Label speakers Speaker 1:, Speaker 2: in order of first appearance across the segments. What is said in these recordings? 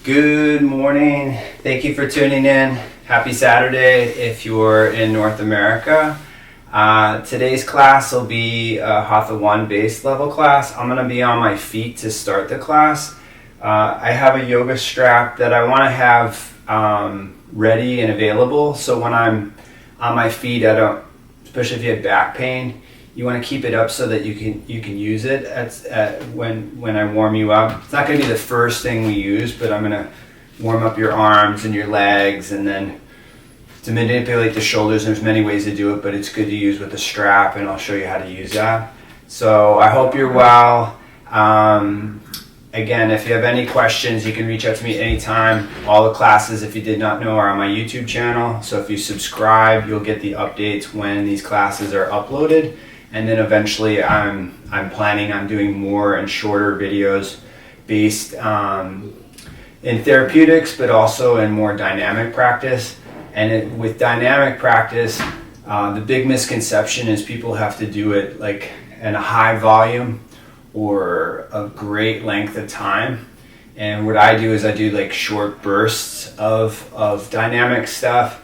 Speaker 1: Good morning. Thank you for tuning in. Happy Saturday if you're in North America. Today's class will be a Hatha 1 base level class. I'm going to be on my feet to start the class. I have a yoga strap that I want to have ready and available, so when I'm on my feet, especially if you have back pain, you want to keep it up so that you can use it when I warm you up. It's not going to be the first thing we use, but I'm going to warm up your arms and your legs, and then to manipulate the shoulders. There's many ways to do it, but it's good to use with a strap, and I'll show you how to use that. So I hope you're well. Again, if you have any questions, you can reach out to me anytime. All the classes, if you did not know, are on my YouTube channel. So if you subscribe, you'll get the updates when these classes are uploaded. And then eventually I'm planning on doing more and shorter videos based in therapeutics, but also in more dynamic practice. And with dynamic practice, the big misconception is people have to do it like in a high volume or a great length of time. And what I do is I do like short bursts of dynamic stuff,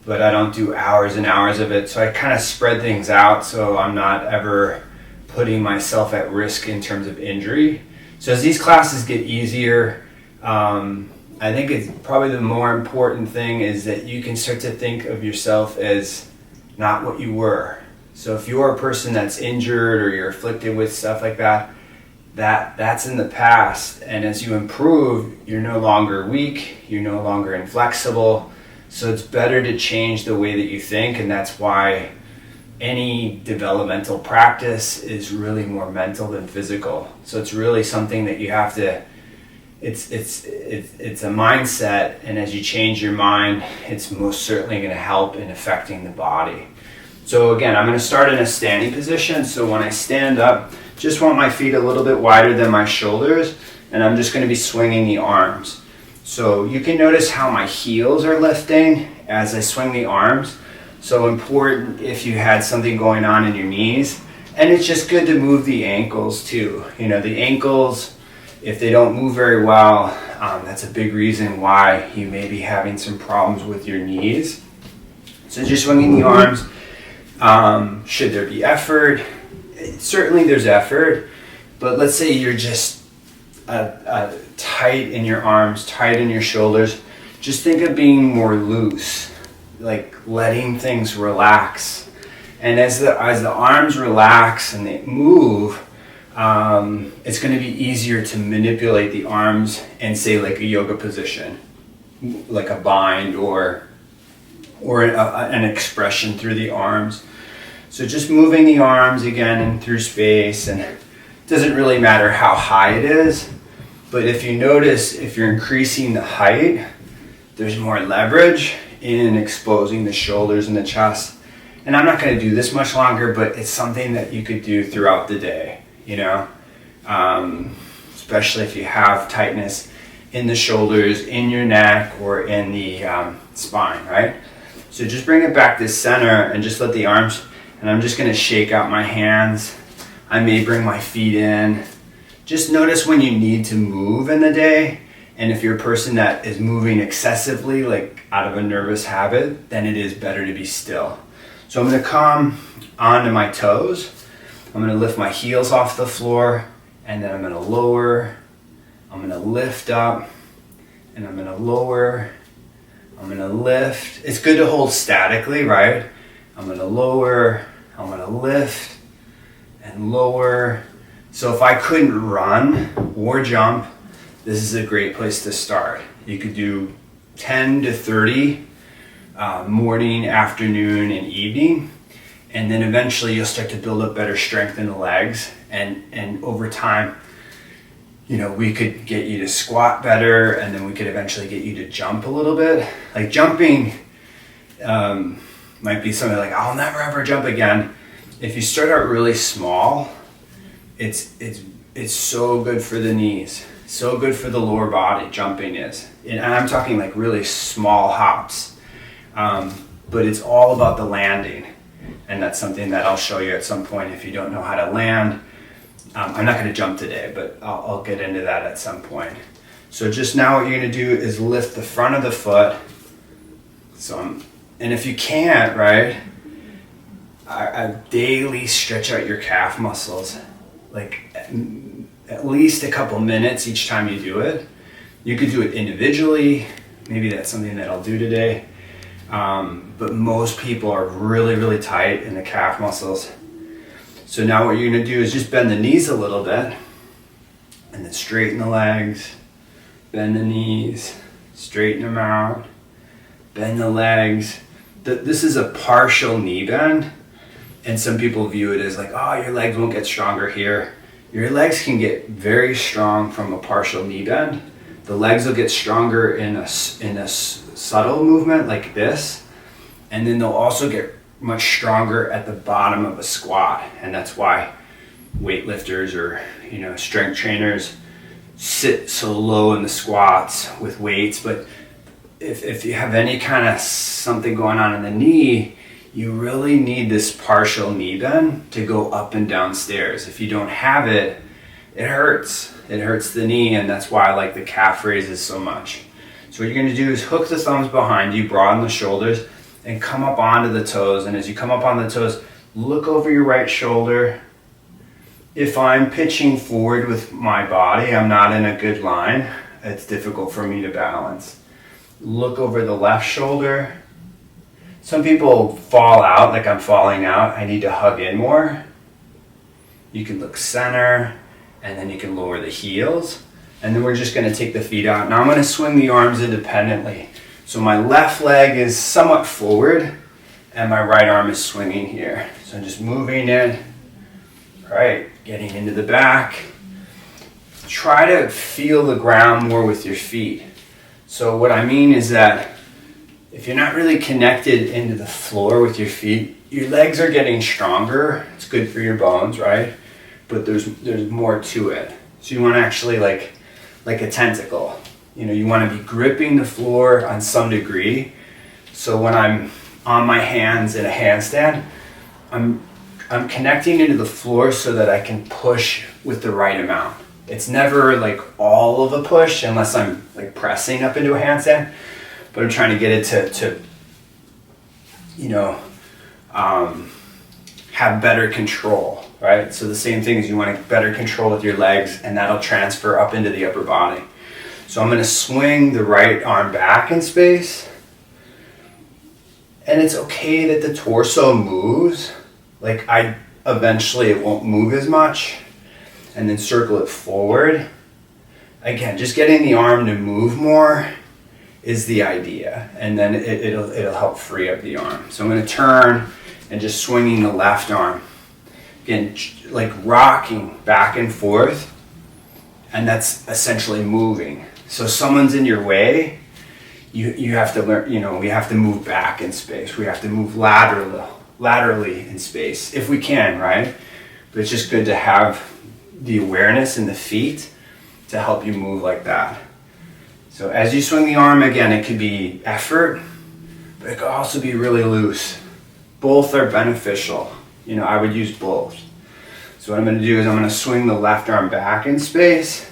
Speaker 1: but I don't do hours and hours of it. So I kind of spread things out so I'm not ever putting myself at risk in terms of injury. So as these classes get easier, I think it's probably the more important thing is that you can start to think of yourself as not what you were. So if you're a person that's injured or you're afflicted with stuff like that's in the past. And as you improve, you're no longer weak, you're no longer inflexible. So it's better to change the way that you think, and that's why any developmental practice is really more mental than physical. So it's really something that you have to, it's a mindset, and as you change your mind, it's most certainly going to help in affecting the body. So again, I'm going to start in a standing position. So when I stand up, just want my feet a little bit wider than my shoulders, and I'm just going to be swinging the arms. So you can notice how my heels are lifting as I swing the arms. So important if you had something going on in your knees. And it's just good to move the ankles too. You know, the ankles, if they don't move very well, that's a big reason why you may be having some problems with your knees. So just swinging the arms. Should there be effort? Certainly there's effort, but let's say you're just tight in your arms, tight in your shoulders. Just think of being more loose, like letting things relax. And as the arms relax and they move, it's going to be easier to manipulate the arms in, say, like a yoga position, like a bind or an expression through the arms. So just moving the arms again and through space, and it doesn't really matter how high it is, but if you notice, if you're increasing the height, there's more leverage in exposing the shoulders and the chest. And I'm not going to do this much longer, but it's something that you could do throughout the day, you know, especially if you have tightness in the shoulders, in your neck, or in the spine, right? So just bring it back to center and just let the arms, and I'm just going to shake out my hands. I may bring my feet in. Just notice when you need to move in the day, and if you're a person that is moving excessively, like out of a nervous habit, then it is better to be still. So I'm going to come onto my toes. I'm going to lift my heels off the floor, and then I'm going to lower. I'm going to lift up, and I'm going to lower. I'm going to lift. It's good to hold statically, right? I'm going to lower. I'm going to lift and lower. So if I couldn't run or jump, this is a great place to start. You could do 10 to 30 morning, afternoon, and evening. And then eventually you'll start to build up better strength in the legs. And over time, you know, we could get you to squat better, and then we could eventually get you to jump a little bit. Like jumping might be something like, I'll never ever jump again. If you start out really small, it's so good for the knees, so good for the lower body, jumping is. And I'm talking like really small hops. But it's all about the landing. And that's something that I'll show you at some point if you don't know how to land. I'm not going to jump today, but I'll get into that at some point. So just now what you're going to do is lift the front of the foot. And if you can't, right, I daily stretch out your calf muscles, like at least a couple minutes each time you do it. You could do it individually. Maybe that's something that I'll do today. But most people are really, really tight in the calf muscles. So now what you're going to do is just bend the knees a little bit and then straighten the legs, bend the knees, straighten them out, bend the legs. This is a partial knee bend, and some people view it as like, oh, your legs won't get stronger here. Your legs can get very strong from a partial knee bend. The legs will get stronger in a subtle movement like this, and then they'll also get much stronger at the bottom of a squat. And that's why weightlifters or strength trainers sit so low in the squats with weights. But if you have any kind of something going on in the knee, you really need this partial knee bend to go up and down stairs. If you don't have it, it hurts. It hurts the knee, and that's why I like the calf raises so much. So what you're going to do is hook the thumbs behind you, broaden the shoulders, and come up onto the toes. And as you come up on the toes, look over your right shoulder. If I'm pitching forward with my body, I'm not in a good line. It's difficult for me to balance. Look over the left shoulder. Some people fall out, like I'm falling out. I need to hug in more. You can look center, and then you can lower the heels. And then we're just going to take the feet out. Now I'm going to swing the arms independently. So my left leg is somewhat forward, and my right arm is swinging here. So I'm just moving in, right, getting into the back. Try to feel the ground more with your feet. So what I mean is that if you're not really connected into the floor with your feet, your legs are getting stronger. It's good for your bones, right? But there's more to it. So you want to actually like a tentacle. You want to be gripping the floor on some degree. So when I'm on my hands in a handstand, I'm connecting into the floor so that I can push with the right amount. It's never like all of a push unless I'm like pressing up into a handstand, but I'm trying to get it to have better control, right? So the same thing is you want to better control with your legs, and that'll transfer up into the upper body. So I'm going to swing the right arm back in space, and it's okay that the torso moves. Like eventually it won't move as much, and then circle it forward. Again, just getting the arm to move more is the idea, and then it'll help free up the arm. So I'm going to turn and just swinging the left arm. Again, like rocking back and forth, and that's essentially moving. So someone's in your way, you have to learn, we have to move back in space. We have to move laterally in space if we can, right? But it's just good to have the awareness in the feet to help you move like that. So as you swing the arm, again, it could be effort, but it could also be really loose. Both are beneficial. I would use both. So what I'm going to do is I'm going to swing the left arm back in space.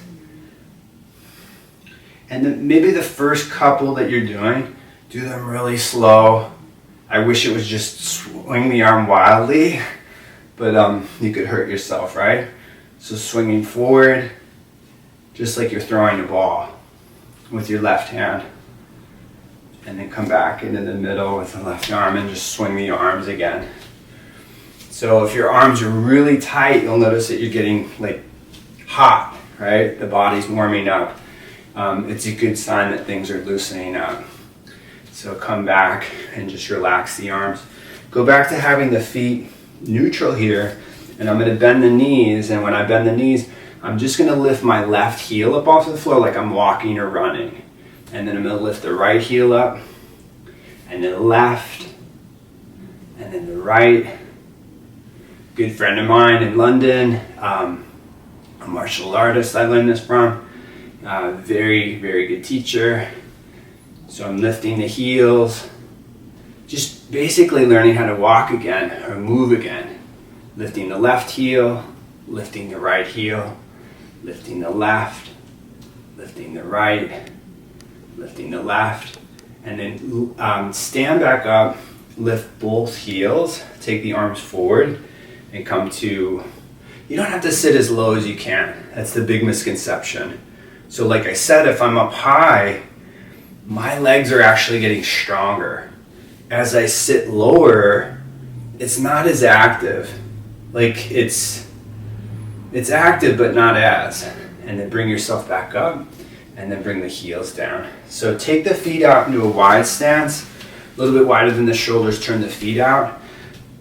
Speaker 1: And then maybe the first couple that you're doing, do them really slow. I wish it was just swing the arm wildly, but you could hurt yourself, right? So swinging forward, just like you're throwing a ball with your left hand. And then come back into the middle with the left arm and just swing the arms again. So if your arms are really tight, you'll notice that you're getting like hot, right? The body's warming up. It's a good sign that things are loosening up. So come back and just relax the arms. Go back to having the feet neutral here, and I'm going to bend the knees, and when I bend the knees, I'm just going to lift my left heel up off the floor like I'm walking or running. And then I'm going to lift the right heel up, and then the left, and then the right. Good friend of mine in London, a martial artist I learned this from, very, very good teacher. So I'm lifting the heels, just basically learning how to walk again or move again. Lifting the left heel, lifting the right heel, lifting the left, lifting the right, lifting the left, and then stand back up, lift both heels, take the arms forward, and come to, you don't have to sit as low as you can. That's the big misconception. So like I said, if I'm up high, my legs are actually getting stronger. As I sit lower, it's not as active. Like it's active, but not as. And then bring yourself back up, and then bring the heels down. So take the feet out into a wide stance, a little bit wider than the shoulders, turn the feet out,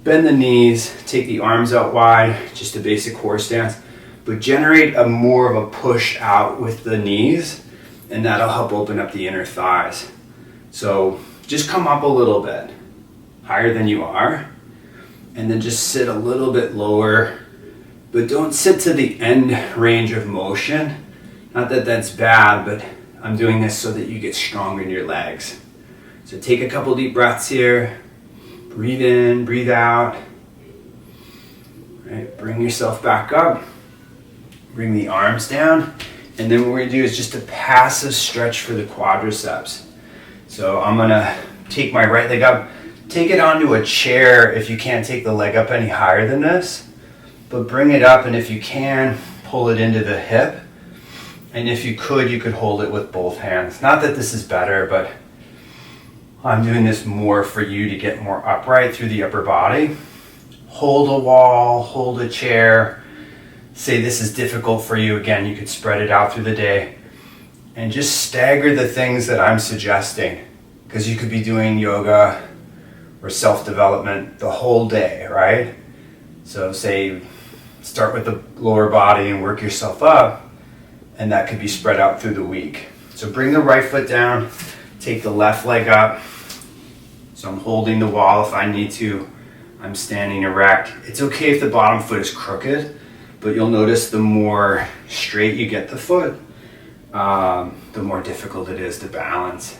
Speaker 1: bend the knees, take the arms out wide, just a basic horse stance, but generate a more of a push out with the knees, and that'll help open up the inner thighs. So just come up a little bit, higher than you are, and then just sit a little bit lower, but don't sit to the end range of motion. Not that that's bad, but I'm doing this so that you get stronger in your legs. So take a couple deep breaths here. Breathe in, breathe out. Right, bring yourself back up. Bring the arms down. And then what we're gonna do is just a passive stretch for the quadriceps. So I'm gonna take my right leg up, take it onto a chair if you can't take the leg up any higher than this, but bring it up, and if you can, pull it into the hip. And if you could hold it with both hands. Not that this is better, but I'm doing this more for you to get more upright through the upper body. Hold a wall, hold a chair. Say this is difficult for you. Again, you could spread it out through the day. And just stagger the things that I'm suggesting. Because you could be doing yoga or self-development the whole day, right? So say, start with the lower body and work yourself up. And that could be spread out through the week. So bring the right foot down, take the left leg up. So I'm holding the wall if I need to. I'm standing erect. It's okay if the bottom foot is crooked, but you'll notice the more straight you get the foot, the more difficult it is to balance.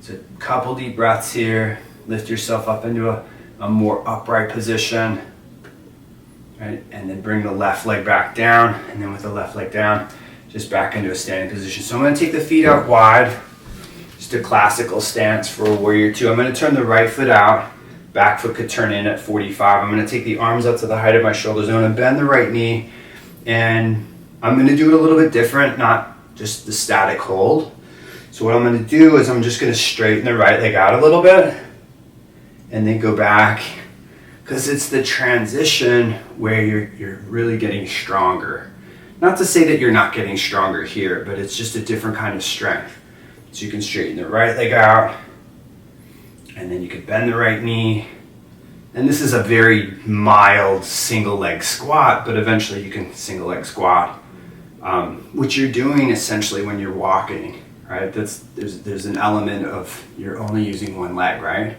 Speaker 1: So a couple deep breaths here. Lift yourself up into a more upright position. Right? And then bring the left leg back down, and then with the left leg down, just back into a standing position. So I'm going to take the feet out wide, just a classical stance for a warrior two. I'm going to turn the right foot out, back foot could turn in at 45. I'm going to take the arms up to the height of my shoulders. I'm going to bend the right knee, and I'm going to do it a little bit different, not just the static hold. So what I'm going to do is I'm just going to straighten the right leg out a little bit, and then go back, because it's the transition where you're really getting stronger. Not to say that you're not getting stronger here, but it's just a different kind of strength. So you can straighten the right leg out, and then you can bend the right knee. And this is a very mild single leg squat, but eventually you can single leg squat, which you're doing essentially when you're walking, right? There's an element of you're only using one leg, right?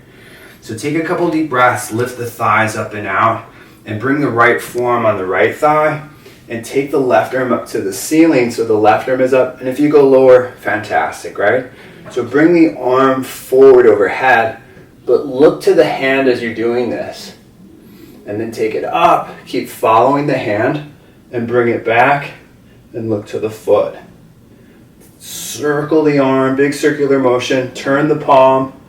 Speaker 1: So take a couple deep breaths, lift the thighs up and out, and bring the right forearm on the right thigh, and take the left arm up to the ceiling so the left arm is up. And if you go lower, fantastic, right? So bring the arm forward overhead, but look to the hand as you're doing this. And then take it up, keep following the hand, and bring it back, and look to the foot. Circle the arm, big circular motion, turn the palm,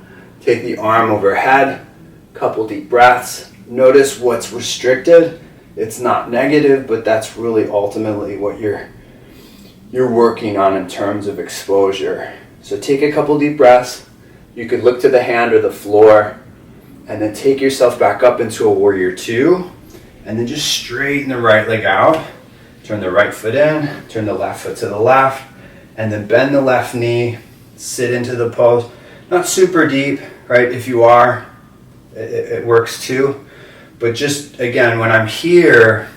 Speaker 1: take the arm overhead, couple deep breaths. Notice what's restricted. It's not negative, but that's really ultimately what you're working on in terms of exposure. So take a couple deep breaths. You could look to the hand or the floor, and then take yourself back up into a warrior two, and then just straighten the right leg out. Turn the right foot in, turn the left foot to the left, and then bend the left knee, sit into the pose. Not super deep, right? If you are, it works too. But just, again, when I'm here,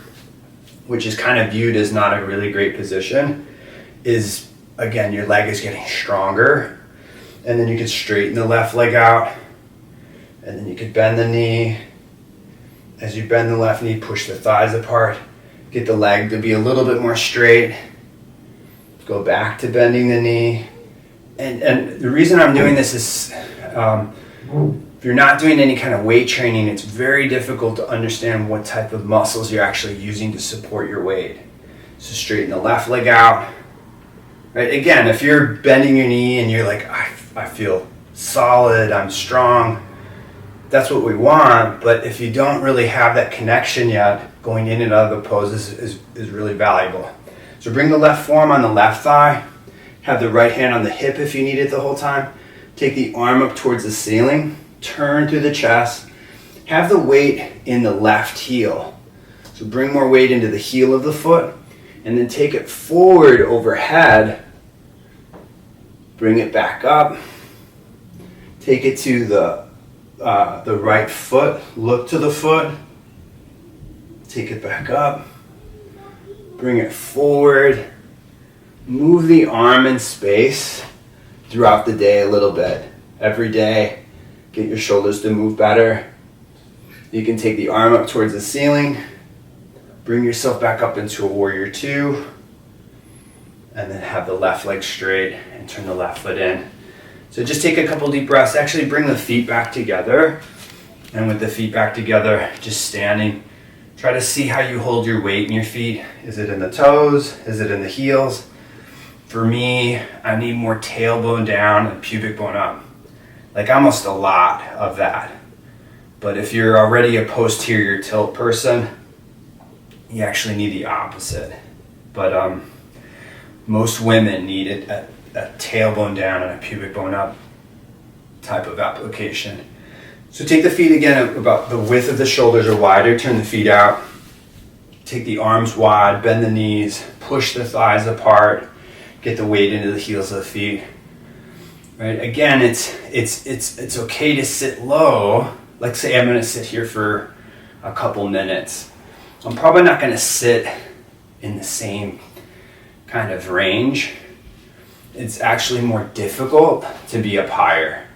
Speaker 1: which is kind of viewed as not a really great position, is, again, your leg is getting stronger. And then you can straighten the left leg out. And then you can bend the knee. As you bend the left knee, push the thighs apart. Get the leg to be a little bit more straight. Go back to bending the knee. And the reason I'm doing this is, if you're not doing any kind of weight training, it's very difficult to understand what type of muscles you're actually using to support your weight. So straighten the left leg out, right? Again, if you're bending your knee and you're like, I feel solid, I'm strong, that's what we want. But if you don't really have that connection yet, going in and out of the pose is really valuable. So bring the left forearm on the left thigh, have the right hand on the hip if you need it the whole time. Take the arm up towards the ceiling, turn through the chest, have the weight in the left heel. So bring more weight into the heel of the foot, and then take it forward overhead, bring it back up, take it to the right foot, look to the foot, take it back up, bring it forward, move the arm in space throughout the day a little bit. Every day, get your shoulders to move better. You can take the arm up towards the ceiling, bring yourself back up into a warrior two, and then have the left leg straight and turn the left foot in. So just take a couple deep breaths. Actually bring the feet back together. And with the feet back together, just standing, try to see how you hold your weight in your feet. Is it in the toes? Is it in the heels? For me, I need more tailbone down and pubic bone up. Like almost a lot of that. But if you're already a posterior tilt person, you actually need the opposite. But most women need a tailbone down and a pubic bone up type of application. So take the feet again about the width of the shoulders or wider, turn the feet out. Take the arms wide, bend the knees, push the thighs apart, get the weight into the heels of the feet. Right? Again, it's okay to sit low. Like say I'm gonna sit here for a couple minutes. I'm probably not gonna sit in the same kind of range. It's actually more difficult to be up higher.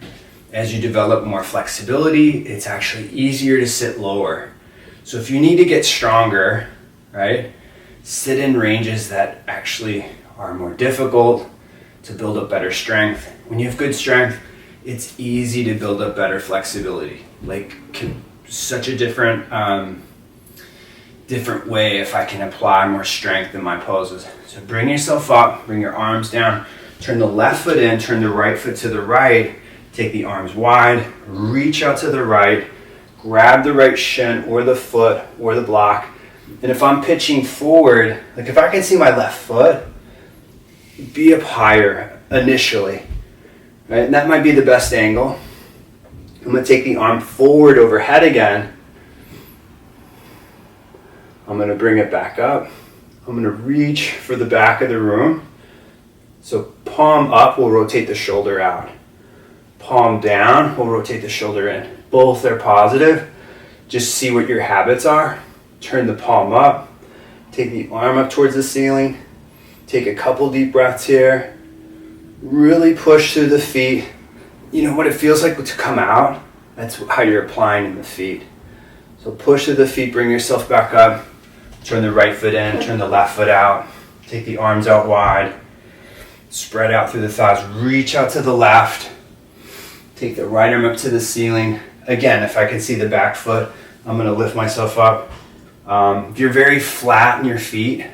Speaker 1: As you develop more flexibility, it's actually easier to sit lower. So if you need to get stronger, right, sit in ranges that actually are more difficult to build up better strength. When you have good strength, it's easy to build up better flexibility. Like such a different way if I can apply more strength in my poses. So bring yourself up, bring your arms down, turn the left foot in, turn the right foot to the right, take the arms wide, reach out to the right, grab the right shin or the foot or the block. And if I'm pitching forward, like if I can see my left foot, be up higher initially, right? And that might be the best angle. I'm gonna take the arm forward overhead again. I'm gonna bring it back up. I'm gonna reach for the back of the room. So palm up will rotate the shoulder out. Palm down will rotate the shoulder in. Both are positive. Just see what your habits are. Turn the palm up. Take the arm up towards the ceiling. Take a couple deep breaths here. Really push through the feet. You know what it feels like to come out? That's how you're applying in the feet. So push through the feet, bring yourself back up. Turn the right foot in, turn the left foot out. Take the arms out wide. Spread out through the thighs. Reach out to the left. Take the right arm up to the ceiling. Again, if I can see the back foot, I'm going to lift myself up. If you're very flat in your feet,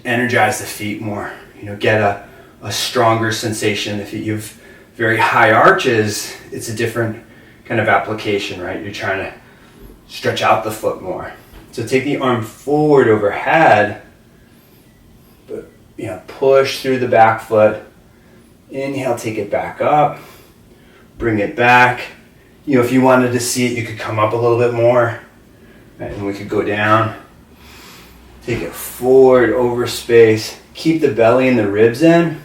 Speaker 1: energize the feet more. Get a stronger sensation in the feet. You have very high arches, it's a different kind of application, right? You're trying to stretch out the foot more. So take the arm forward overhead, but push through the back foot. Inhale, take it back up, bring it back. If you wanted to see it, you could come up a little bit more, right? And we could go down. Take it forward over space. Keep the belly and the ribs in.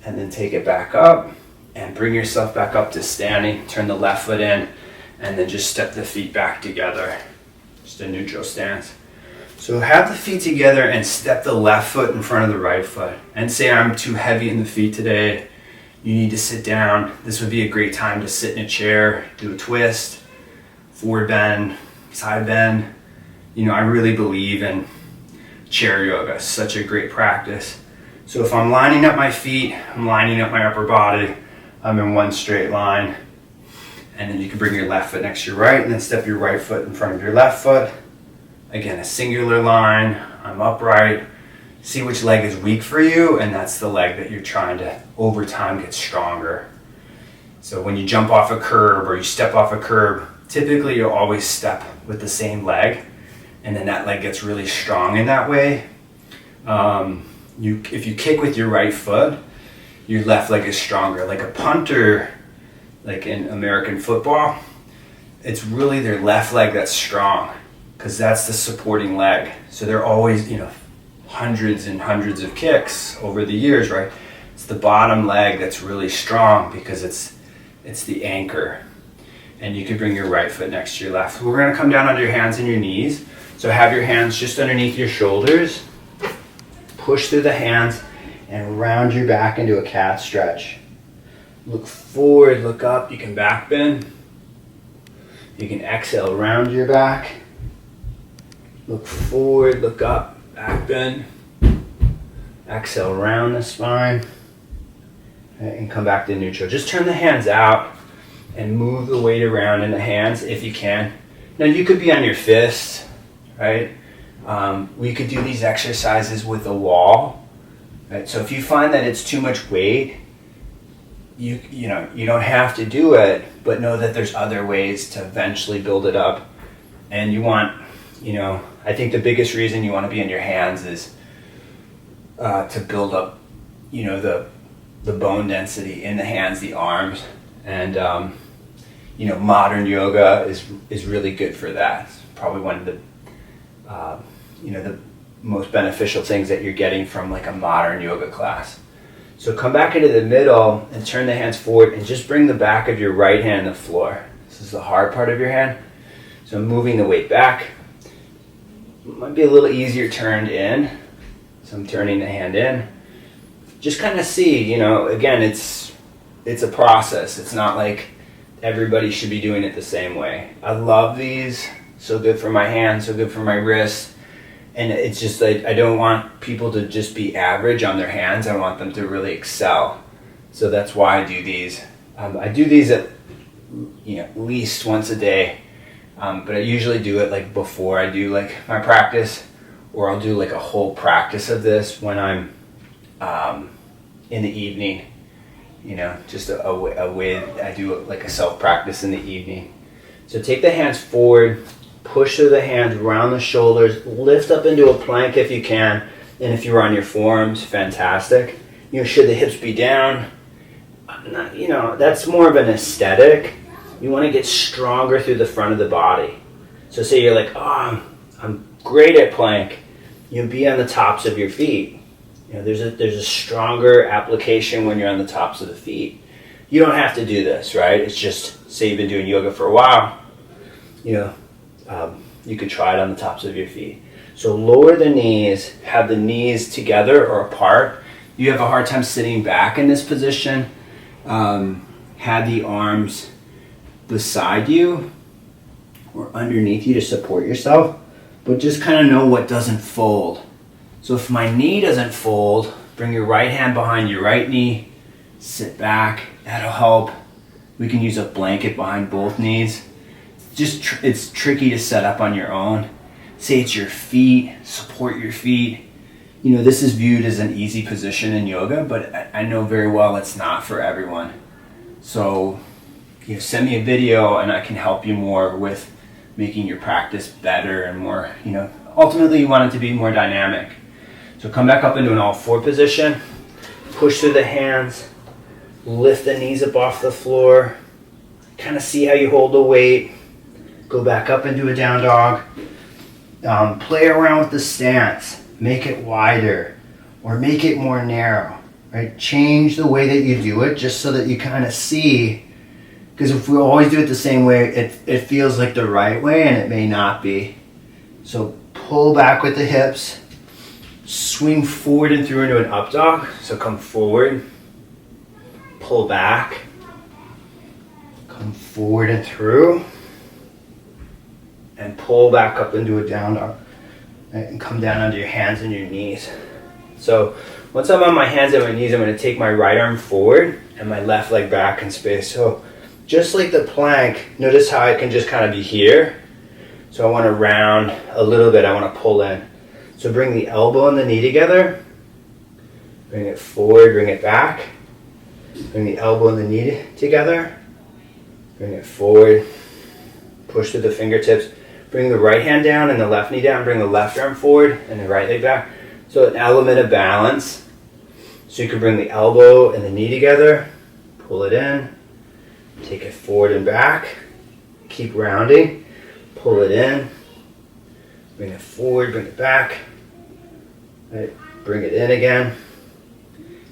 Speaker 1: And then take it back up and bring yourself back up to standing. Turn the left foot in and then just step the feet back together. Just a neutral stance. So have the feet together and step the left foot in front of the right foot. And say I'm too heavy in the feet today, you need to sit down. This would be a great time to sit in a chair, do a twist, forward bend, side bend. I really believe in chair yoga. It's such a great practice. So if I'm lining up my feet, I'm lining up my upper body, I'm in one straight line. And then you can bring your left foot next to your right and then step your right foot in front of your left foot. again, a singular line. I'm upright. See which leg is weak for you, and that's the leg that you're trying to, over time, get stronger. So when you jump off a curb or you step off a curb, typically you'll always step with the same leg, and then that leg gets really strong in that way. If you kick with your right foot, your left leg is stronger. Like a punter, like in American football, it's really their left leg that's strong, because that's the supporting leg. So they're always, hundreds and hundreds of kicks over the years, right? It's the bottom leg that's really strong because it's the anchor. And you could bring your right foot next to your left. We're gonna come down onto your hands and your knees. So have your hands just underneath your shoulders. Push through the hands and round your back into a cat stretch. Look forward, look up. You can back bend. You can exhale, round your back. Look forward, look up, back bend. Exhale, round the spine. And come back to neutral. Just turn the hands out and move the weight around in the hands if you can. Now you could be on your fists, right? We could do these exercises with a wall, right? So if you find that it's too much weight, you don't have to do it, but know that there's other ways to eventually build it up. And you want, I think the biggest reason you want to be on your hands is to build up, the bone density in the hands, the arms, and modern yoga is really good for that. It's probably one of the the most beneficial things that you're getting from like a modern yoga class. So come back into the middle and turn the hands forward and just bring the back of your right hand to the floor. This is the hard part of your hand. So I'm moving the weight back. It might be a little easier turned in. So I'm turning the hand in. Just kind of see, again, it's a process. It's not like everybody should be doing it the same way. I love these. So good for my hands, so good for my wrists. And it's just like, I don't want people to just be average on their hands. I want them to really excel. So that's why I do these. I do these at least once a day. But I usually do it like before I do like my practice, or I'll do like a whole practice of this when I'm in the evening. Just a way I do like a self-practice in the evening. So take the hands forward, push through the hands, round the shoulders, lift up into a plank if you can, and if you're on your forearms, fantastic. Should the hips be down? That's more of an aesthetic. You want to get stronger through the front of the body. So say you're like, I'm great at plank. Be on the tops of your feet. There's a stronger application when you're on the tops of the feet. You don't have to do this, right? It's just, say you've been doing yoga for a while, you could try it on the tops of your feet. So lower the knees, have the knees together or apart. You have a hard time sitting back in this position. Have the arms beside you or underneath you to support yourself, but just kind of know what doesn't fold. So if my knee doesn't fold, bring your right hand behind your right knee, sit back, that'll help. We can use a blanket behind both knees. It's tricky to set up on your own. Say it's your feet, support your feet. This is viewed as an easy position in yoga, but I know very well it's not for everyone. So, send me a video and I can help you more with making your practice better and more, ultimately you want it to be more dynamic. So come back up into an all four position, push through the hands, lift the knees up off the floor, kind of see how you hold the weight, go back up into a down dog, play around with the stance, make it wider or make it more narrow, right? Change the way that you do it just so that you kind of see, because if we always do it the same way, it feels like the right way and it may not be. So pull back with the hips, swing forward and through into an up dog. So come forward, pull back, come forward and through, and pull back up into a down dog. And come down onto your hands and your knees. So once I'm on my hands and my knees, I'm going to take my right arm forward and my left leg back in space. So just like the plank, notice how I can just kind of be here, So I want to round a little bit, I want to pull in. So bring the elbow and the knee together, bring it forward, bring it back, bring the elbow and the knee together, bring it forward, push through the fingertips, bring the right hand down and the left knee down, bring the left arm forward and the right leg back. So an element of balance. So you can bring the elbow and the knee together, pull it in, take it forward and back, keep rounding, pull it in, bring it forward, bring it back, right, bring it in again,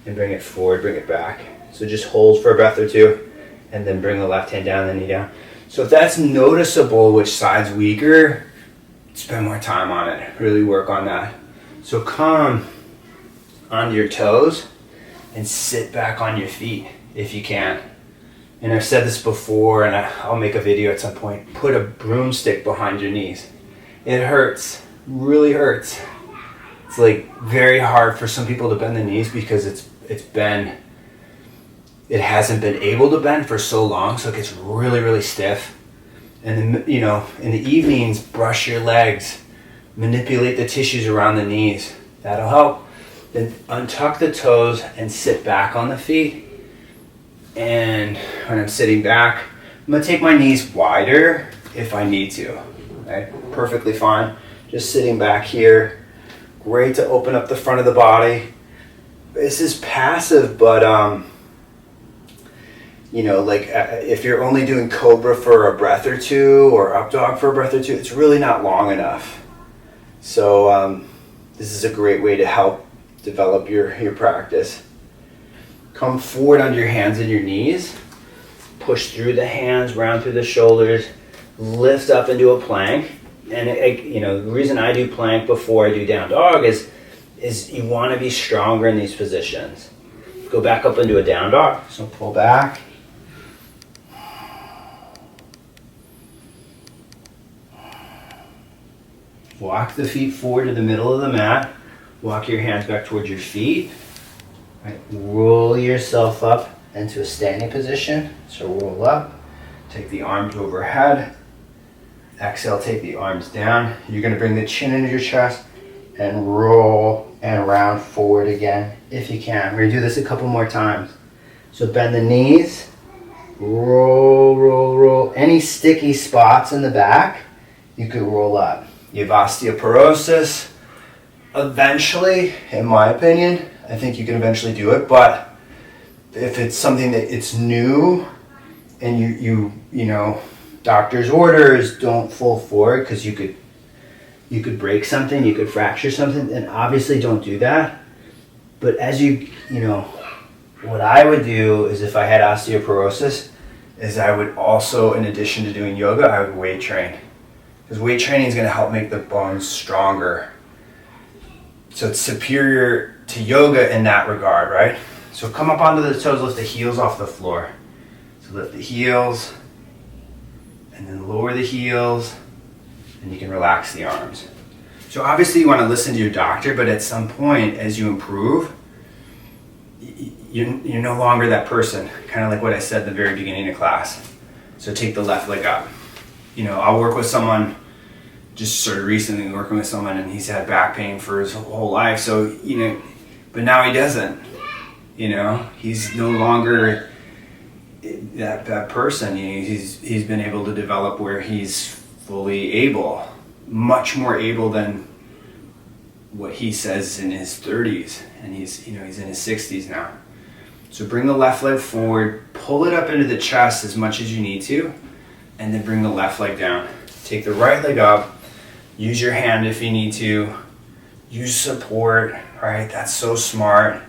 Speaker 1: and bring it forward, bring it back. So just hold for a breath or two, and then bring the left hand down, the knee down. So if that's noticeable, which side's weaker, spend more time on it, really work on that. So come onto your toes and sit back on your feet if you can. And I've said this before, and I'll make a video at some point. Put a broomstick behind your knees. It hurts, really hurts. It's like very hard for some people to bend the knees because it hasn't been able to bend for so long, so it gets really, really stiff. And then, you know, in the evenings, brush your legs, manipulate the tissues around the knees. That'll help. Then untuck the toes and sit back on the feet. And when I'm sitting back, I'm gonna take my knees wider if I need to. Okay? Perfectly fine. Just sitting back here. Great to open up the front of the body. This is passive, but you know, like if you're only doing cobra for a breath or two or up dog for a breath or two, it's really not long enough. So this is a great way to help develop your practice. Come forward onto your hands and your knees. Push through the hands, round through the shoulders, lift up into a plank. And you know, the reason I do plank before I do down dog is you want to be stronger in these positions. Go back up into a down dog. So pull back. Walk the feet forward to the middle of the mat. Walk your hands back towards your feet. Right. Roll yourself up into a standing position. So roll up. Take the arms overhead. Exhale, take the arms down. You're going to bring the chin into your chest and roll and round forward again if you can. We're going to do this a couple more times. So bend the knees. Roll, roll, roll. Any sticky spots in the back, you could roll up. You have osteoporosis. Eventually, in my opinion, I think you can eventually do it, but if it's something that it's new and you know, doctor's orders don't full forward because you could break something, you could fracture something, then obviously don't do that. But as you know, what I would do is if I had osteoporosis, is I would also, in addition to doing yoga, I would weight train. Because weight training is going to help make the bones stronger. So it's superior to yoga in that regard, right? So come up onto the toes, lift the heels off the floor. So lift the heels, and then lower the heels, and you can relax the arms. So obviously you want to listen to your doctor, but at some point as you improve, you're no longer that person. Kind of like what I said at the very beginning of class. So take the left leg up. You know, I'll work with someone, just sort of recently working with someone, and he's had back pain for his whole life. So, you know, but now he doesn't. You know, he's no longer that person. He's been able to develop where he's fully able, much more able than what he says in his 30s, and he's in his 60s now. So bring the left leg forward, pull it up into the chest as much as you need to, and then bring the left leg down. Take the right leg up, use your hand if you need to, use support, right? That's so smart.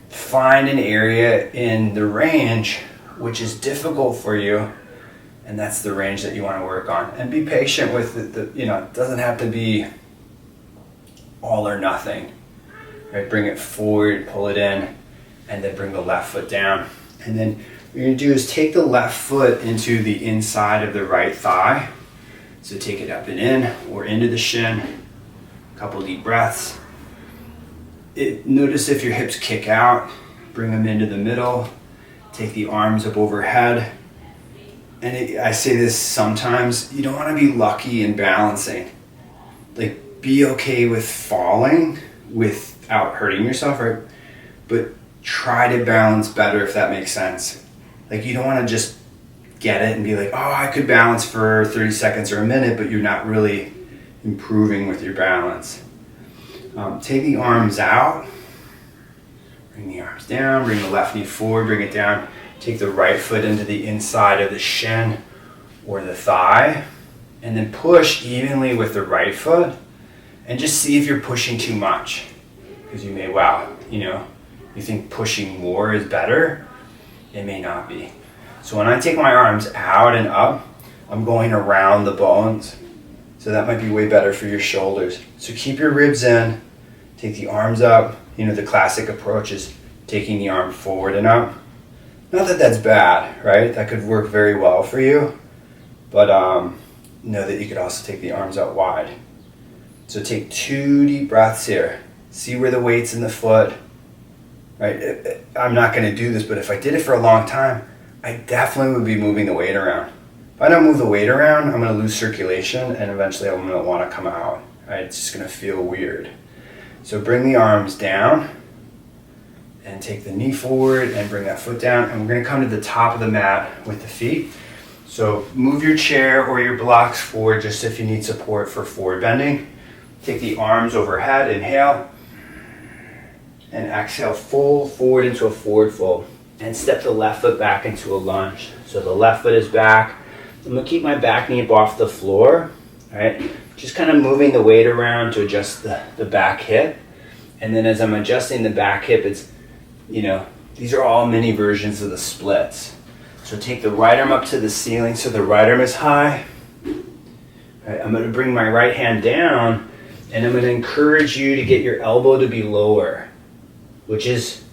Speaker 1: Find an area in the range which is difficult for you, and that's the range that you want to work on. And be patient with it. It doesn't have to be all or nothing. Right? Bring it forward, pull it in, and then bring the left foot down. And then what you're going to do is take the left foot into the inside of the right thigh. So take it up and in, or into the shin. A couple deep breaths. Notice if your hips kick out, bring them into the middle. Take the arms up overhead. I say this sometimes, you don't want to be lucky in balancing. Like, be okay with falling without hurting yourself, right? But try to balance better, if that makes sense. Like, you don't want to just get it and be like, oh, I could balance for 30 seconds or a minute, but you're not really improving with your balance. Take the arms out, bring the arms down, bring the left knee forward, bring it down. Take the right foot into the inside of the shin or the thigh, and then push evenly with the right foot, and just see if you're pushing too much. Because you may, you think pushing more is better. It may not be. So when I take my arms out and up, I'm going around the bones. So that might be way better for your shoulders. So keep your ribs in, take the arms up. The classic approach is taking the arm forward and up. Not that that's bad, right? That could work very well for you. But know that you could also take the arms out wide. So take 2 deep breaths here. See where the weight's in the foot. Right? I'm not going to do this, but if I did it for a long time, I definitely would be moving the weight around. If I don't move the weight around, I'm going to lose circulation, and eventually I'm going to want to come out. Right? It's just going to feel weird. So bring the arms down and take the knee forward and bring that foot down. And we're going to come to the top of the mat with the feet. So move your chair or your blocks forward just if you need support for forward bending. Take the arms overhead, inhale. And exhale, fold forward into a forward fold. And step the left foot back into a lunge. So the left foot is back. I'm going to keep my back knee up off the floor. All right? Just kind of moving the weight around to adjust the back hip. And then as I'm adjusting the back hip, it's, these are all mini versions of the splits. So take the right arm up to the ceiling so the right arm is high. All right, I'm going to bring my right hand down, and I'm going to encourage you to get your elbow to be lower, which is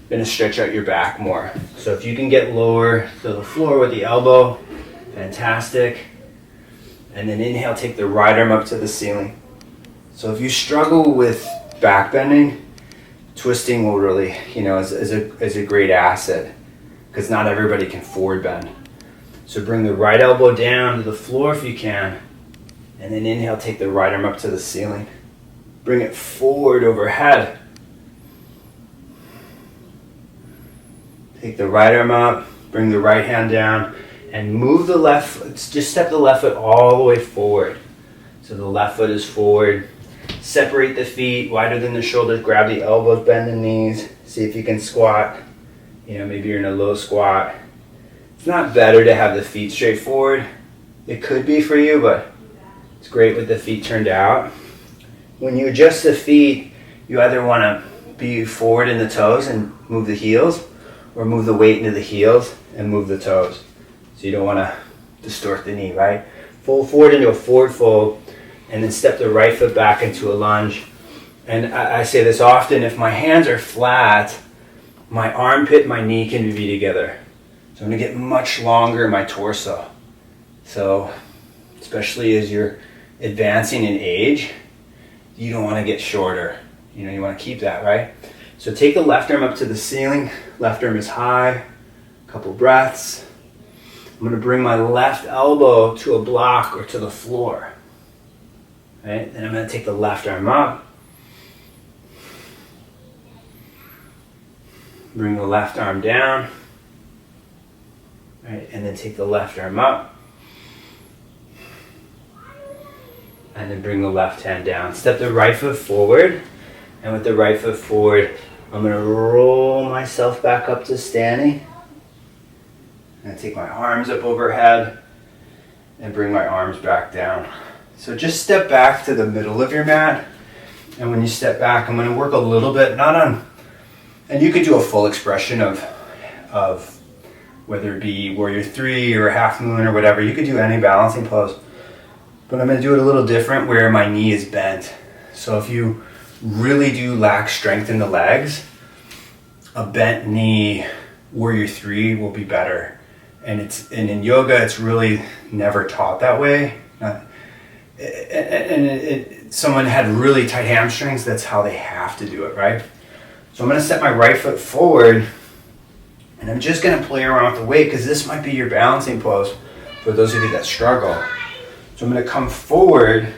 Speaker 1: going to stretch out your back more. So if you can get lower to the floor with the elbow, fantastic. And then inhale, take the right arm up to the ceiling. So if you struggle with back bending, twisting will really, is a great asset, because not everybody can forward bend. So bring the right elbow down to the floor if you can, and then inhale, take the right arm up to the ceiling. Bring it forward overhead. Take the right arm up, bring the right hand down, and move the left foot. Just step the left foot all the way forward. So the left foot is forward. Separate the feet wider than the shoulders. Grab the elbows, bend the knees. See if you can squat. Maybe you're in a low squat. It's not better to have the feet straight forward. It could be for you, but it's great with the feet turned out. When you adjust the feet, you either want to be forward in the toes and move the heels, or move the weight into the heels and move the toes. So you don't want to distort the knee, right? Fold forward into a forward fold, and then step the right foot back into a lunge. And I say this often, if my hands are flat, my armpit and my knee can be together. So I'm going to get much longer in my torso. So especially as you're advancing in age, you don't want to get shorter. You want to keep that, right? So take the left arm up to the ceiling. Left arm is high. Couple breaths. I'm going to bring my left elbow to a block or to the floor. Right? Then I'm going to take the left arm up. Bring the left arm down. Right? And then take the left arm up. And then bring the left hand down. Step the right foot forward. And with the right foot forward, I'm going to roll myself back up to standing. And take my arms up overhead and bring my arms back down. So just step back to the middle of your mat. And when you step back, I'm going to work a little bit, and you could do a full expression of whether it be Warrior 3 or Half Moon or whatever. You could do any balancing pose. But I'm going to do it a little different where my knee is bent. So if you really do lack strength in the legs, a bent knee Warrior 3 will be better. And in yoga, it's really never taught that way. Someone had really tight hamstrings, that's how they have to do it, right? So I'm going to step my right foot forward, and I'm just going to play around with the weight, because this might be your balancing pose. for those of you that struggle. So I'm going to come forward,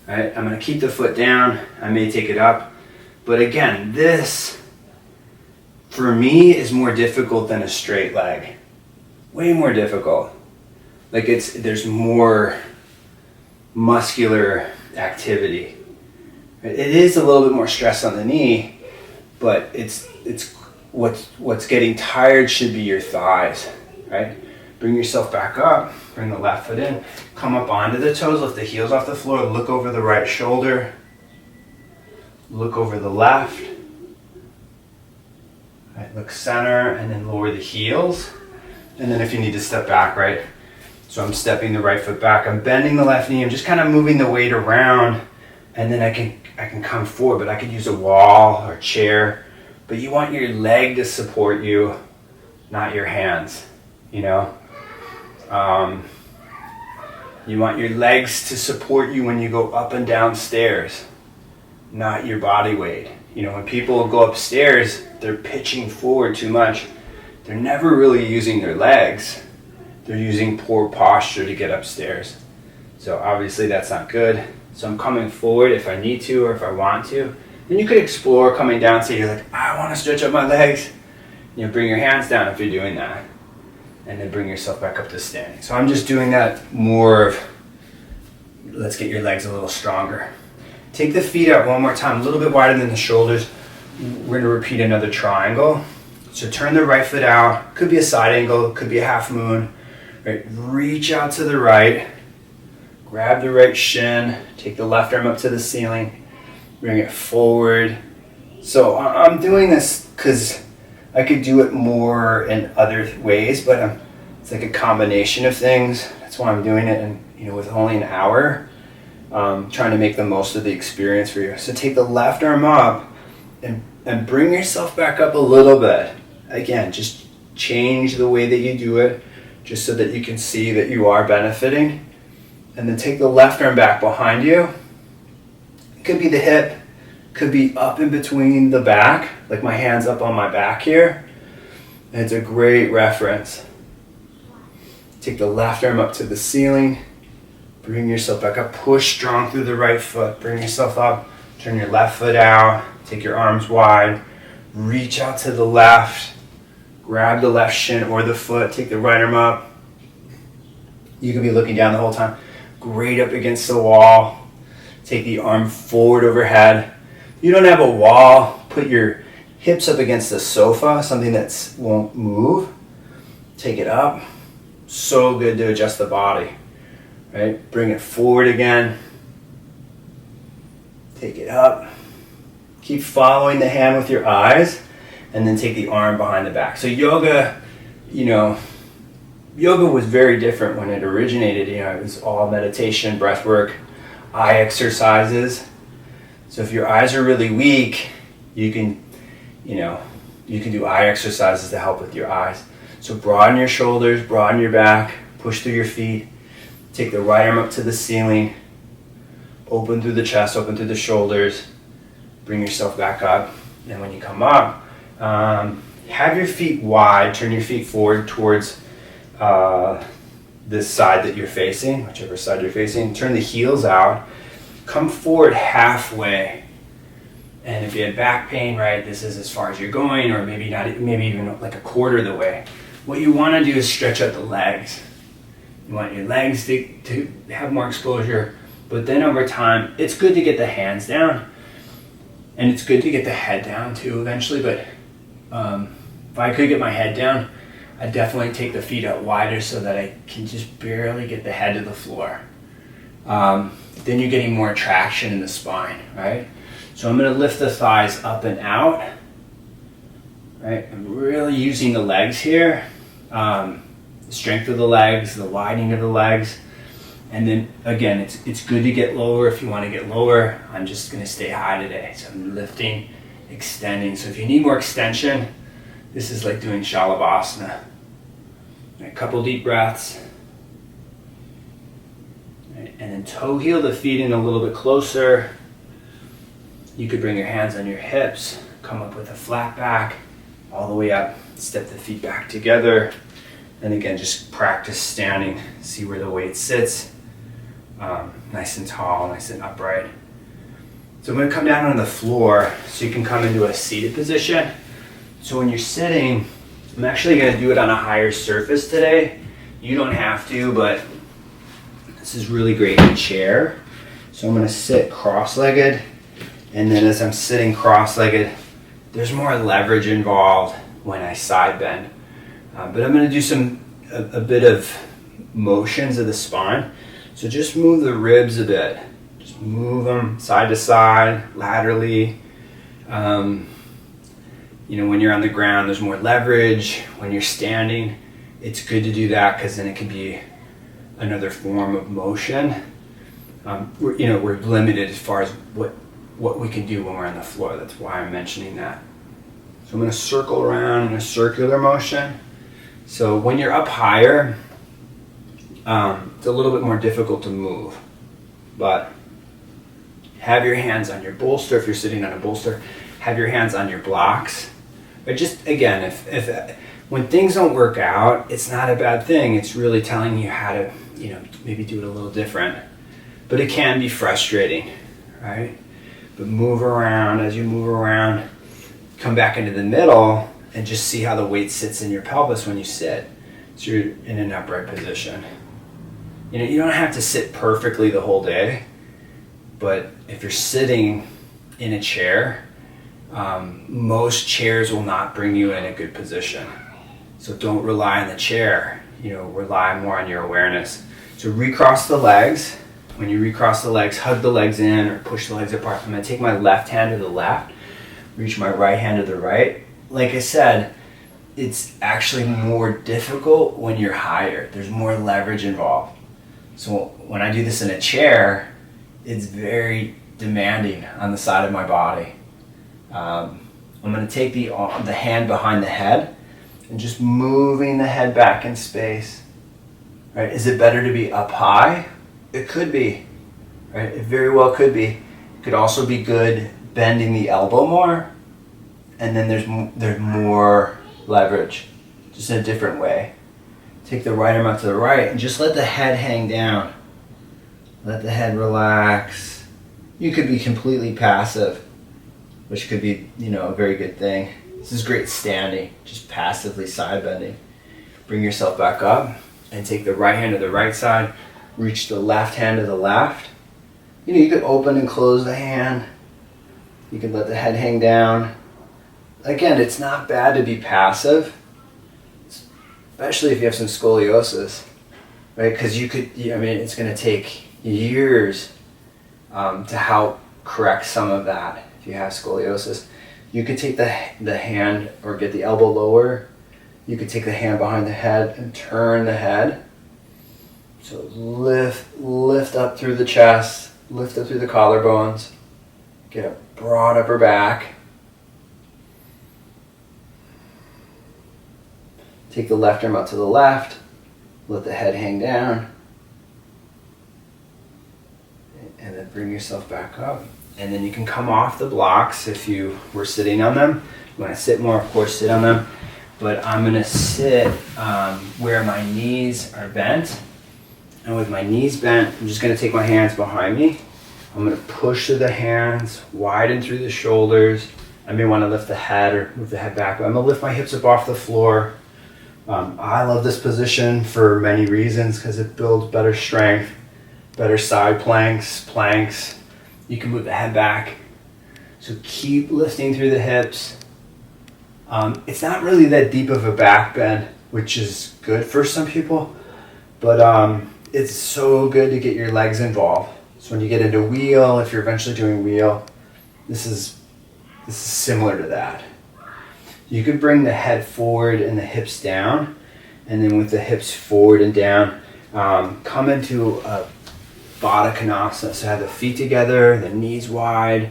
Speaker 1: right? I'm going to keep the foot down. I may take it up. But again, this, for me, is more difficult than a straight leg. Way more difficult. Like there's more muscular activity. It is a little bit more stress on the knee, but it's what's getting tired should be your thighs, right? Bring yourself back up, bring the left foot in, come up onto the toes, lift the heels off the floor, look over the right shoulder, look over the left, right, look center, and then lower the heels. And then if you need to step back, right? So I'm stepping the right foot back, I'm bending the left knee, I'm just kind of moving the weight around, and then I can come forward, but I could use a wall or a chair. But you want your leg to support you, not your hands, you know? You want your legs to support you when you go up and down stairs, not your body weight. You know, when people go upstairs, they're pitching forward too much. They're never really using their legs. They're using poor posture to get upstairs. So obviously that's not good. So I'm coming forward if I need to or if I want to. Then you could explore coming down. Say you're like, I want to stretch up my legs. You know, bring your hands down if you're doing that. And then bring yourself back up to standing. So I'm just doing that more of, let's get your legs a little stronger. Take the feet out one more time, a little bit wider than the shoulders. We're going to repeat another triangle. So turn the right foot out. Could be a side angle, could be a half moon. Right, reach out to the right. Grab the right shin. Take the left arm up to the ceiling. Bring it forward. So I'm doing this because I could do it more in other ways, but it's like a combination of things. That's why I'm doing it, and you know, with only an hour, trying to make the most of the experience for you. So take the left arm up and bring yourself back up a little bit. Again, just change the way that you do it, just so that you can see that you are benefiting. And then take the left arm back behind you. It could be the hip, could be up in between the back, like my hand's up on my back here. And it's a great reference. Take the left arm up to the ceiling. Bring yourself back up. Push strong through the right foot. Bring yourself up. Turn your left foot out. Take your arms wide. Reach out to the left. Grab the left shin or the foot. Take the right arm up. You could be looking down the whole time. Great up against the wall. Take the arm forward overhead. If you don't have a wall, put your hips up against the sofa, something that won't move. Take it up. So good to adjust the body. Right? Bring it forward again. Take it up. Keep following the hand with your eyes, and then take the arm behind the back. So yoga, you know, yoga was very different when it originated. You know, it was all meditation, breath work, eye exercises. So if your eyes are really weak, you can do eye exercises to help with your eyes. So broaden your shoulders, broaden your back, push through your feet. Take the right arm up to the ceiling. Open through the chest, open through the shoulders. Bring yourself back up. And when you come up, have your feet wide. Turn your feet forward towards this side that you're facing, whichever side you're facing. Turn the heels out. Come forward halfway. And if you have back pain, right, this is as far as you're going, or maybe not, maybe even like a quarter of the way. What you want to do is stretch out the legs. You want your legs to have more exposure, but then over time, it's good to get the hands down, and it's good to get the head down too eventually, but if I could get my head down, I'd definitely take the feet out wider so that I can just barely get the head to the floor. Then you're getting more traction in the spine, right? So I'm going to lift the thighs up and out, right? I'm really using the legs here. The strength of the legs, the widening of the legs. And then again, it's good to get lower if you want to get lower. I'm just going to stay high today. So I'm lifting, extending. So if you need more extension, this is like doing Shalabhasana. A couple deep breaths. Right. And then toe heel the feet in a little bit closer. You could bring your hands on your hips, come up with a flat back, all the way up, step the feet back together. And again, just practice standing, see where the weight sits, nice and tall, nice and upright. So I'm going to come down on the floor so you can come into a seated position. So when you're sitting, I'm actually going to do it on a higher surface today. You don't have to, but this is really great in a chair. So I'm going to sit cross-legged, and then as I'm sitting cross-legged, there's more leverage involved when I side bend. But I'm going to do a bit of motions of the spine. So just move the ribs a bit. Just move them side to side, laterally. When you're on the ground, there's more leverage. When you're standing, it's good to do that because then it can be another form of motion. We're limited as far as what we can do when we're on the floor. That's why I'm mentioning that. So I'm going to circle around in a circular motion. So when you're up higher, it's a little bit more difficult to move, but have your hands on your bolster. If you're sitting on a bolster, have your hands on your blocks. But just again, if when things don't work out, it's not a bad thing. It's really telling you how to, maybe do it a little different. But it can be frustrating, right? But move around. As you move around, come back into the middle and just see how the weight sits in your pelvis when you sit. So you're in an upright position. You don't have to sit perfectly the whole day, but if you're sitting in a chair, most chairs will not bring you in a good position. So don't rely on the chair, rely more on your awareness. So recross the legs. When you recross the legs, hug the legs in or push the legs apart. I'm going to take my left hand to the left, reach my right hand to the right. Like I said, it's actually more difficult when you're higher. There's more leverage involved. So when I do this in a chair, it's very demanding on the side of my body. I'm going to take the hand behind the head and just moving the head back in space. Right? Is it better to be up high? It could be. Right? It very well could be. It could also be good bending the elbow more, and then there's more leverage, just in a different way. Take the right arm out to the right and just let the head hang down. Let the head relax. You could be completely passive, which could be, a very good thing. This is great standing, just passively side bending. Bring yourself back up and take the right hand to the right side, reach the left hand to the left. You could open and close the hand. You could let the head hang down. Again, it's not bad to be passive, especially if you have some scoliosis, right? Because it's going to take years to help correct some of that if you have scoliosis. You could take the hand or get the elbow lower. You could take the hand behind the head and turn the head. So lift up through the chest, lift up through the collarbones, get a broad upper back. Take the left arm out to the left, let the head hang down, and then bring yourself back up. And then you can come off the blocks if you were sitting on them. You want to sit more, of course, sit on them. But I'm going to sit where my knees are bent. And with my knees bent, I'm just going to take my hands behind me. I'm going to push through the hands, widen through the shoulders. I may want to lift the head or move the head back. But I'm going to lift my hips up off the floor. I love this position for many reasons because it builds better strength, better side planks. You can move the head back. So keep lifting through the hips. It's not really that deep of a back bend, which is good for some people, but it's so good to get your legs involved. So when you get into wheel, if you're eventually doing wheel, this is similar to that. You could bring the head forward and the hips down, and then with the hips forward and down, come into a Baddha Konasana. So have the feet together, the knees wide,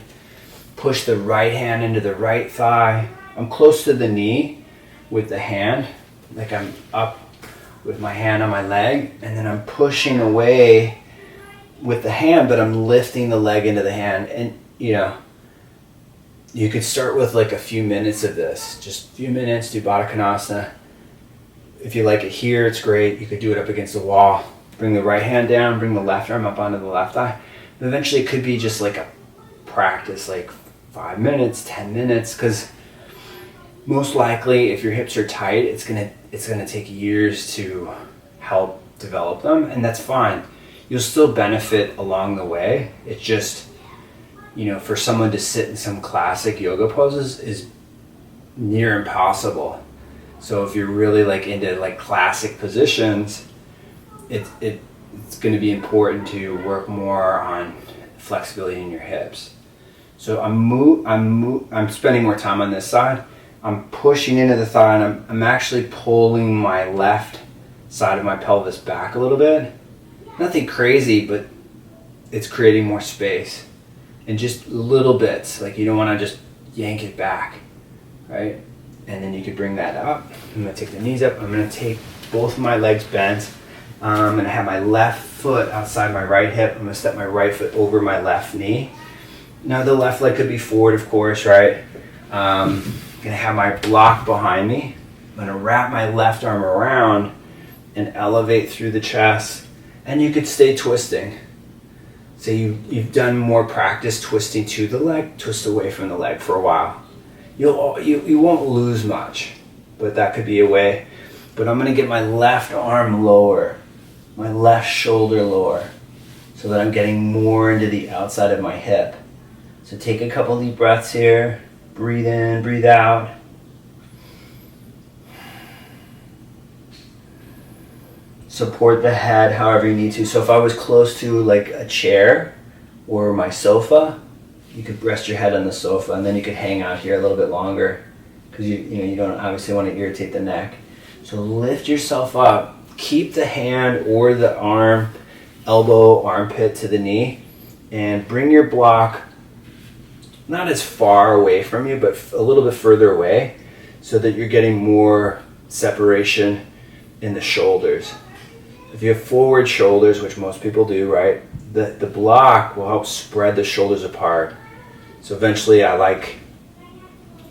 Speaker 1: push the right hand into the right thigh. I'm close to the knee with the hand, like I'm up with my hand on my leg, and then I'm pushing away with the hand, but I'm lifting the leg into the hand. And you could start with like a few minutes of this, just a few minutes, do Baddha Konasana. if you like it here, it's great. You could do it up against the wall. Bring the right hand down, bring the left arm up onto the left thigh. But eventually it could be just like a practice, like 5 minutes, 10 minutes, because most likely if your hips are tight, it's gonna take years to help develop them, and that's fine. You'll still benefit along the way. It's just, for someone to sit in some classic yoga poses is near impossible. So if you're really like into like classic positions, it's going to be important to work more on flexibility in your hips. So I'm spending more time on this side. I'm pushing into the thigh, and I'm actually pulling my left side of my pelvis back a little bit. Nothing crazy, but it's creating more space. And just little bits, like you don't want to just yank it back, right? And then you could bring that up. I'm going to take the knees up. I'm going to take both of my legs bent. I'm going to have my left foot outside my right hip. I'm going to step my right foot over my left knee. Now the left leg could be forward, of course, right? I'm going to have my block behind me. I'm going to wrap my left arm around and elevate through the chest. And you could stay twisting. So you've done more practice twisting to the leg, twist away from the leg for a while. You won't lose much, but that could be a way. But I'm going to get my left arm lower, my left shoulder lower, so that I'm getting more into the outside of my hip. So take a couple deep breaths here. Breathe in, breathe out. Support the head however you need to. So if I was close to like a chair or my sofa, you could rest your head on the sofa, and then you could hang out here a little bit longer, because you don't obviously want to irritate the neck. So lift yourself up. Keep the hand or the arm, elbow, armpit to the knee, and bring your block not as far away from you, but a little bit further away, so that you're getting more separation in the shoulders. If you have forward shoulders, which most people do, right, the block will help spread the shoulders apart. So eventually I like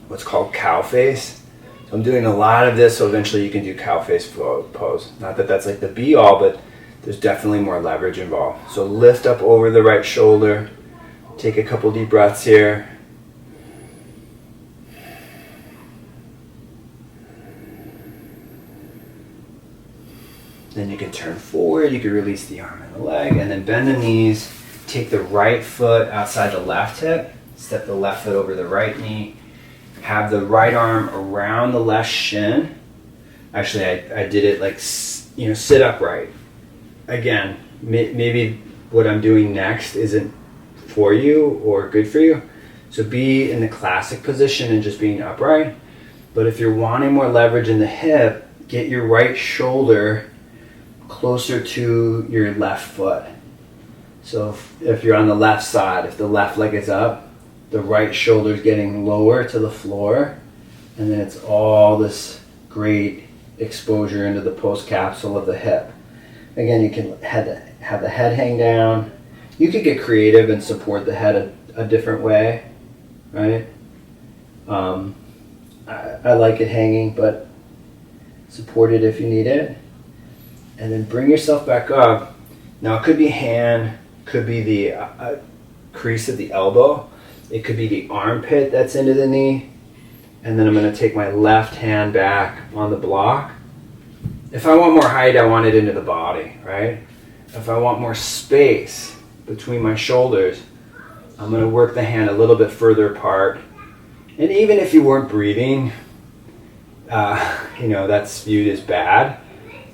Speaker 1: what's called cow face. So I'm doing a lot of this, so eventually you can do cow face pose. Not that that's like the be all, but there's definitely more leverage involved. So lift up over the right shoulder. Take a couple deep breaths here. Then you can turn forward, you can release the arm and the leg, and then bend the knees. Take the right foot outside the left hip, step the left foot over the right knee, have the right arm around the left shin. Actually, I did it like, sit upright. Again, maybe what I'm doing next isn't for you or good for you. So be in the classic position and just being upright. But if you're wanting more leverage in the hip, get your right shoulder closer to your left foot. So if you're on the left side, if the left leg is up, the right shoulder is getting lower to the floor, and then it's all this great exposure into the post capsule of the hip. Again, you can have the head hang down. You could get creative and support the head a different way, right? I like it hanging, but support it if you need it. And then bring yourself back up. Now it could be hand, could be the crease of the elbow. It could be the armpit that's into the knee. And then I'm going to take my left hand back on the block. If I want more height, I want it into the body, right? If I want more space between my shoulders, I'm going to work the hand a little bit further apart. And even if you weren't breathing, that's viewed as bad,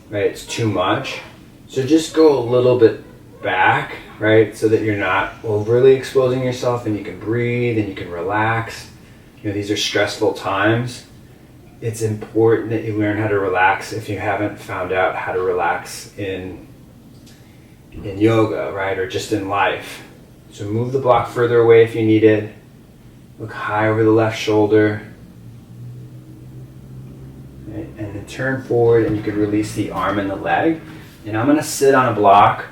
Speaker 1: right? It's too much. So just go a little bit back, right? So that you're not overly exposing yourself, and you can breathe and you can relax. These are stressful times. It's important that you learn how to relax if you haven't found out how to relax in yoga, right? Or just in life. So move the block further away if you need it. Look high over the left shoulder. Right? And then turn forward, and you can release the arm and the leg. And I'm going to sit on a block.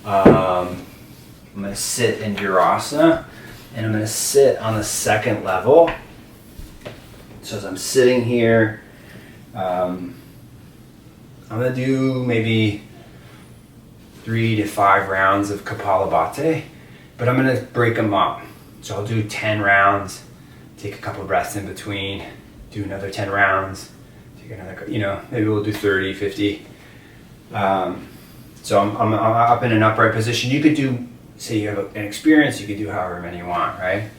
Speaker 1: I'm going to sit in Virasana, and I'm going to sit on the second level. So as I'm sitting here, I'm gonna do maybe 3 to 5 rounds of Kapalabhati, but I'm gonna break them up. So I'll do 10 rounds, take a couple of breaths in between, do another 10 rounds, take another, maybe we'll do 30, 50. So I'm up in an upright position. You could do, say you have an experience, you could do however many you want, right?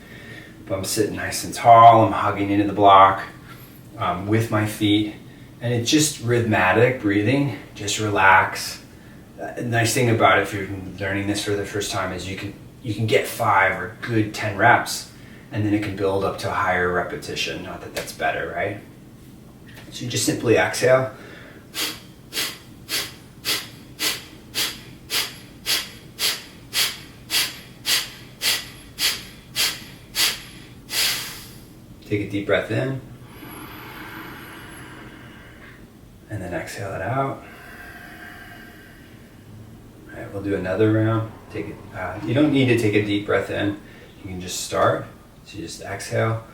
Speaker 1: But I'm sitting nice and tall, I'm hugging into the block with my feet, and it's just rhythmic breathing, just relax. The nice thing about it, if you're learning this for the first time, is you can get 5 or good 10 reps, and then it can build up to a higher repetition. Not that that's better, right? So you just simply exhale. Take a deep breath in, and then exhale it out. All right, we'll do another round. Take it. You don't need to take a deep breath in. You can just start. So you just exhale.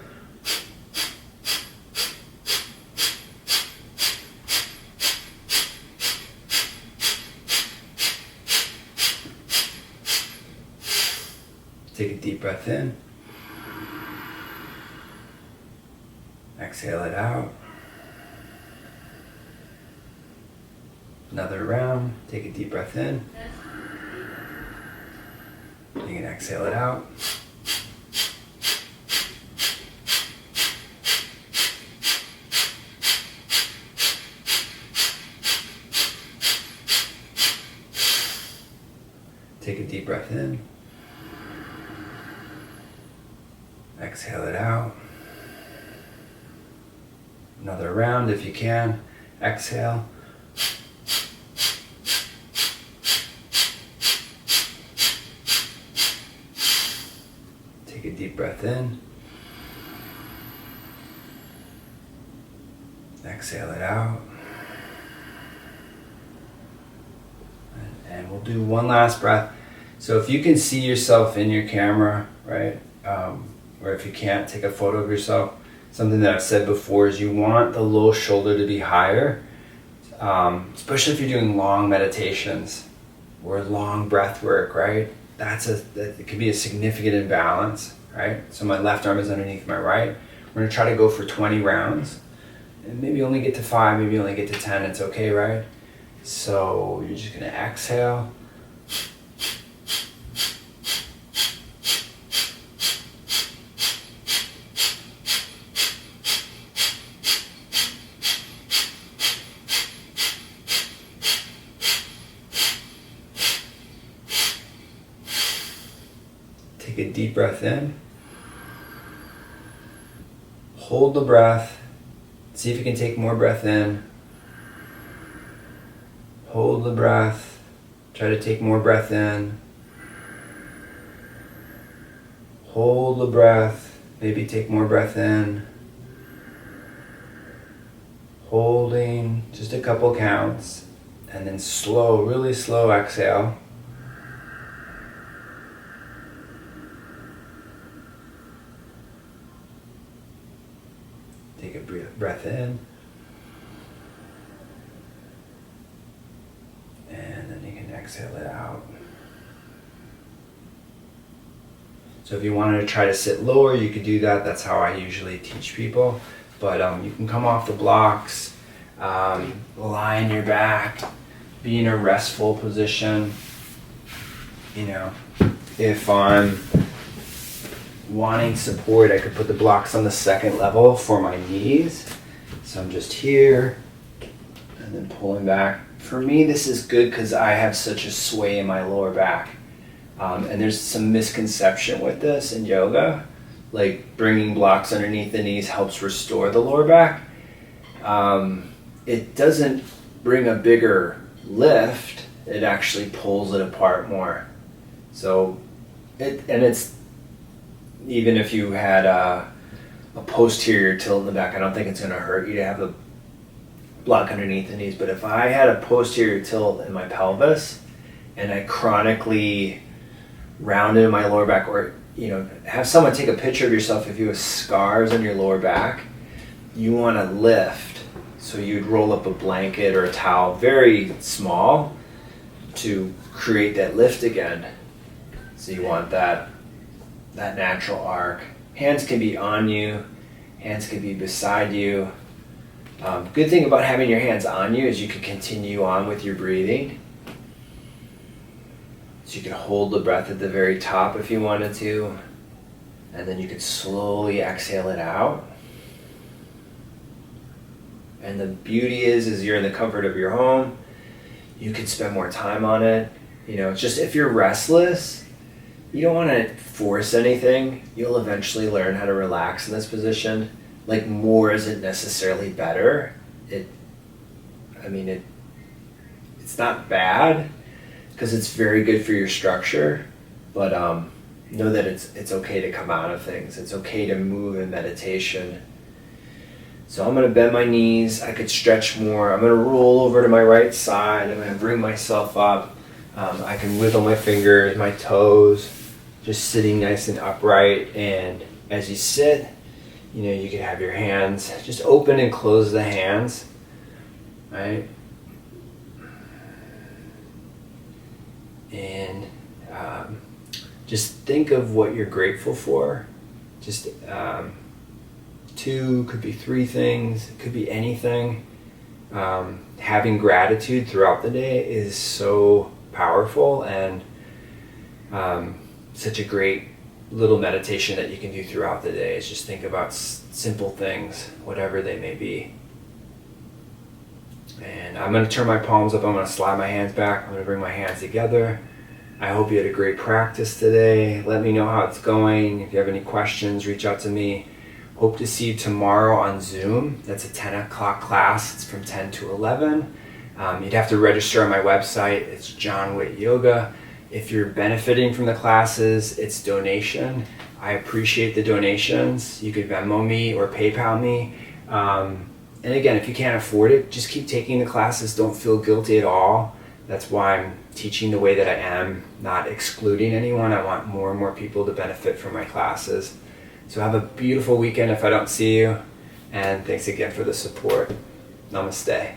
Speaker 1: Take a deep breath in. Exhale it out. Another round. Take a deep breath in. You can exhale it out. Take a deep breath in. Exhale it out. Another round if you can. Exhale. Take a deep breath in. Exhale it out. And we'll do one last breath. So if you can see yourself in your camera, right? Or if you can't, take a photo of yourself. Something that I've said before is you want the low shoulder to be higher, especially if you're doing long meditations or long breath work, right? That can be a significant imbalance, right? So my left arm is underneath my right. We're gonna try to go for 20 rounds, and maybe only get to 5, maybe only get to 10. It's okay, right? So you're just gonna exhale. Take a deep breath in. Hold the breath. See if you can take more breath in. Hold the breath. Try to take more breath in. Hold the breath. Maybe take more breath in. Holding just a couple counts. And then slow, really slow exhale. Take a breath in. And then you can exhale it out. So if you wanted to try to sit lower, you could do that. That's how I usually teach people. But you can come off the blocks, lie on your back, be in a restful position. If I'm wanting support, I could put the blocks on the second level for my knees. So I'm just here and then pulling back. For me, this is good because I have such a sway in my lower back. And there's some misconception with this in yoga. Like bringing blocks underneath the knees helps restore the lower back. It doesn't bring a bigger lift. It actually pulls it apart more. So it's even if you had a posterior tilt in the back, I don't think it's going to hurt you to have the block underneath the knees. But if I had a posterior tilt in my pelvis and I chronically rounded my lower back, or have someone take a picture of yourself if you have scars on your lower back, you want to lift
Speaker 2: So you'd roll up a blanket or a towel very small to create that lift again. So you want that natural arc. Hands can be on you, hands can be beside you. Good thing about having your hands on you is you can continue on with your breathing. So you can hold the breath at the very top if you wanted to, and then you can slowly exhale it out. And the beauty is you're in the comfort of your home. You can spend more time on it. It's just if you're restless, you don't want to force anything. You'll eventually learn how to relax in this position. Like, more isn't necessarily better. It's not bad because it's very good for your structure, but know that it's okay to come out of things. It's okay to move in meditation. So I'm going to bend my knees. I could stretch more. I'm going to roll over to my right side. I'm going to bring myself up. I can wiggle my fingers, my toes, just sitting nice and upright. And as you sit, you can have your hands just open and close the hands, right? And just think of what you're grateful for. Just 2, could be 3 things, it could be anything. Having gratitude throughout the day is so powerful, and such a great little meditation that you can do throughout the day. Is just think about simple things, whatever they may be. And I'm going to turn my palms up. I'm going to slide my hands back. I'm going to bring my hands together. I hope you had a great practice today. Let me know how it's going. If you have any questions, reach out to me. Hope to see you tomorrow on Zoom. That's a 10 o'clock class. It's from 10 to 11. You'd have to register on my website. It's Jon Witt Yoga. If you're benefiting from the classes, it's donation. I appreciate the donations. You could Venmo me or PayPal me. And again, if you can't afford it, just keep taking the classes. Don't feel guilty at all. That's why I'm teaching the way that I am, not excluding anyone. I want more and more people to benefit from my classes. So have a beautiful weekend if I don't see you. And thanks again for the support. Namaste.